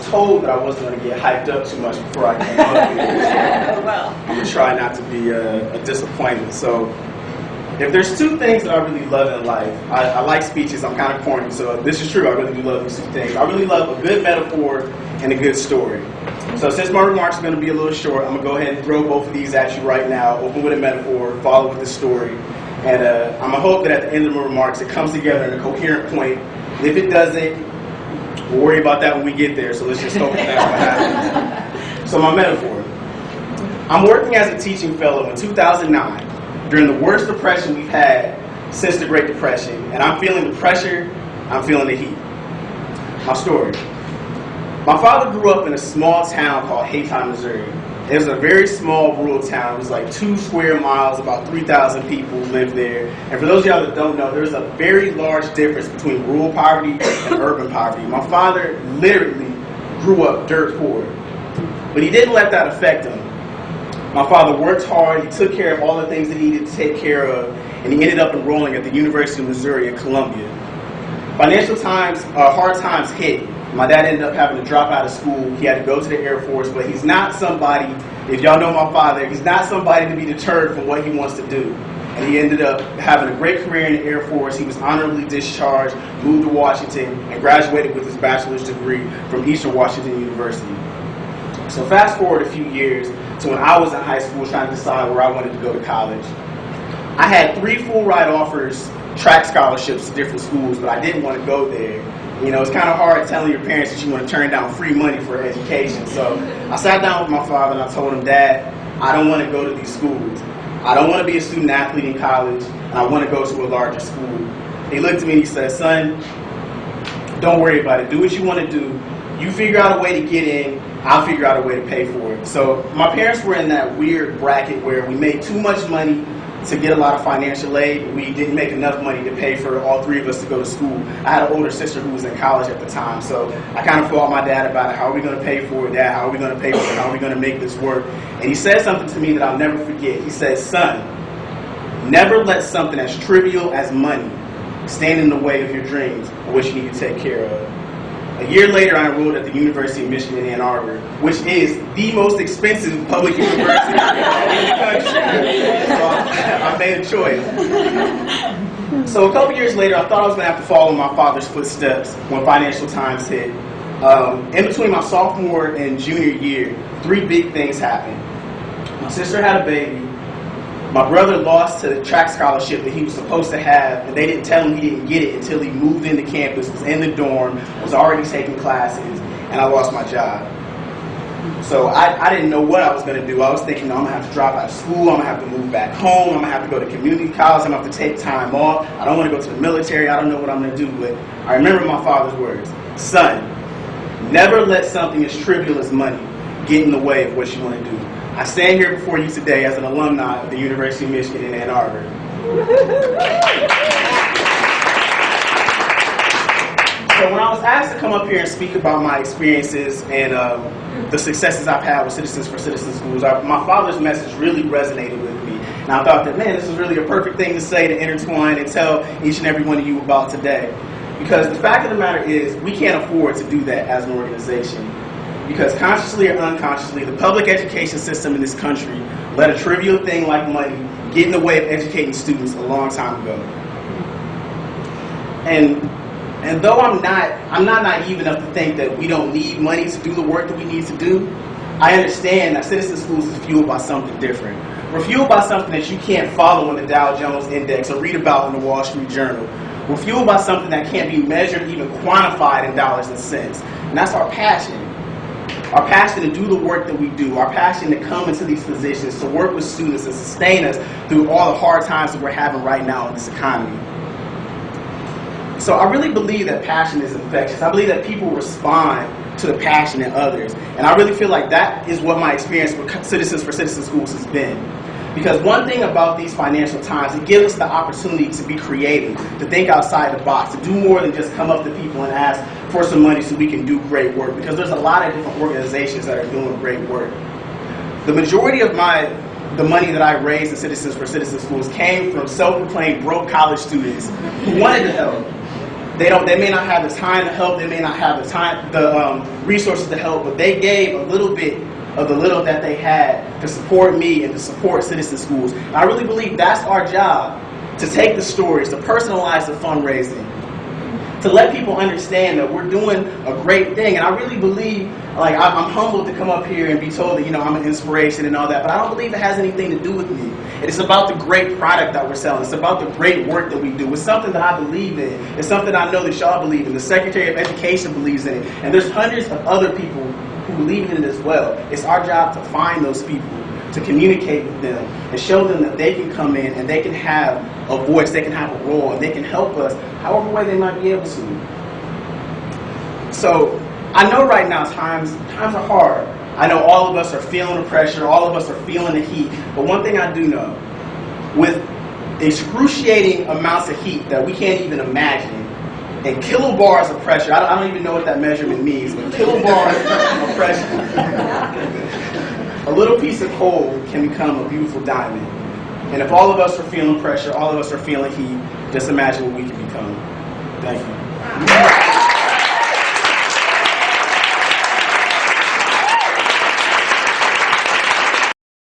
told that I wasn't going to get hyped up too much before I came up here. Well. I'm going to try not to be a disappointment. So if there's two things that I really love in life, I like speeches, I'm kind of corny, so this is true, I really do love these two things. I really love a good metaphor and a good story. So since my remarks are going to be a little short, I'm going to go ahead and throw both of these at you right now. Open with a metaphor, follow with the story. And I'm going to hope that at the end of my remarks it comes together in a coherent point. If it doesn't, we'll worry about that when we get there, so let's just hope that's what happens. So my metaphor. I'm working as a teaching fellow in 2009 during the worst depression we've had since the Great Depression. And I'm feeling the pressure, I'm feeling the heat. My story. My father grew up in a small town called Hayton, Missouri. It was a very small rural town. It was like 2 square miles, about 3,000 people lived there. And for those of y'all that don't know, there's a very large difference between rural poverty and urban poverty. My father literally grew up dirt poor, but he didn't let that affect him. My father worked hard, he took care of all the things that he needed to take care of, and he ended up enrolling at the University of Missouri in Columbia. Financial times, hard times hit. My dad ended up having to drop out of school. He had to go to the Air Force, but he's not somebody, if y'all know my father, he's not somebody to be deterred from what he wants to do. And he ended up having a great career in the Air Force. He was honorably discharged, moved to Washington, and graduated with his bachelor's degree from Eastern Washington University. So fast forward a few years to when I was in high school trying to decide where I wanted to go to college. I had 3 full ride offers, track scholarships to different schools, but I didn't want to go there. You know, it's kind of hard telling your parents that you want to turn down free money for education. So I sat down with my father and I told him, Dad, I don't want to go to these schools. I don't want to be a student athlete in college, and I want to go to a larger school. He looked at me and he said, son, don't worry about it. Do what you want to do. You figure out a way to get in, I'll figure out a way to pay for it. So my parents were in that weird bracket where we made too much money to get a lot of financial aid. We didn't make enough money to pay for all 3 of us to go to school. I had an older sister who was in college at the time, so I kind of fought my dad about it. How are we going to pay for it, Dad? How are we going to pay for it? How are we going to make this work? And he said something to me that I'll never forget. He said, son, never let something as trivial as money stand in the way of your dreams or what you need to take care of. A year later, I enrolled at the University of Michigan in Ann Arbor, which is the most expensive public university in the country. So I made a choice. So a couple years later, I thought I was going to have to follow my father's footsteps when financial times hit. In between my sophomore and junior year, 3 big things happened. My sister had a baby. My brother lost to the track scholarship that he was supposed to have, and they didn't tell him he didn't get it until he moved into campus, was in the dorm, was already taking classes, and I lost my job. So I didn't know what I was going to do. I was thinking, I'm going to have to drop out of school, I'm going to have to move back home, I'm going to have to go to community college, I'm going to have to take time off, I don't want to go to the military, I don't know what I'm going to do. But I remember my father's words, son, never let something as trivial as money get in the way of what you want to do. I stand here before you today as an alumni of the University of Michigan in Ann Arbor. So when I was asked to come up here and speak about my experiences and the successes I've had with Citizens for Citizens schools, my father's message really resonated with me. And I thought that, man, this is really a perfect thing to say, to intertwine and tell each and every one of you about today. Because the fact of the matter is, we can't afford to do that as an organization. Because consciously or unconsciously, the public education system in this country let a trivial thing like money get in the way of educating students a long time ago. And though I'm not naive enough to think that we don't need money to do the work that we need to do, I understand that Citizen Schools is fueled by something different. We're fueled by something that you can't follow in the Dow Jones Index or read about in the Wall Street Journal. We're fueled by something that can't be measured, even quantified in dollars and cents. And that's our passion. Our passion to do the work that we do, our passion to come into these positions, to work with students and sustain us through all the hard times that we're having right now in this economy. So I really believe that passion is infectious. I believe that people respond to the passion in others. And I really feel like that is what my experience with Citizens for Citizens schools has been. Because one thing about these financial times, it gives us the opportunity to be creative, to think outside the box, to do more than just come up to people and ask for some money so we can do great work. Because there's a lot of different organizations that are doing great work. The majority of the money that I raised in Citizens for Citizens schools came from self-proclaimed broke college students who wanted to help. They may not have the time to help, they may not have the resources to help, but they gave a little bit of the little that they had to support me and to support Citizen Schools. And I really believe that's our job, to take the stories, to personalize the fundraising, to let people understand that we're doing a great thing. And I really believe, like, I'm humbled to come up here and be told that, you know, I'm an inspiration and all that, but I don't believe it has anything to do with me. It's about the great product that we're selling. It's about the great work that we do. It's something that I believe in. It's something I know that y'all believe in. The Secretary of Education believes in it. And there's hundreds of other people who believe in it as well. It's our job to find those people, to communicate with them, and show them that they can come in and they can have a voice, they can have a role, and they can help us however way they might be able to. So I know right now times are hard. I know all of us are feeling the pressure, all of us are feeling the heat, but one thing I do know, with excruciating amounts of heat that we can't even imagine, and kilobars of pressure, I don't even know what that measurement means, but kilobars of pressure, a little piece of coal can become a beautiful diamond. And if all of us are feeling pressure, all of us are feeling heat, just imagine what we can become. Thank you.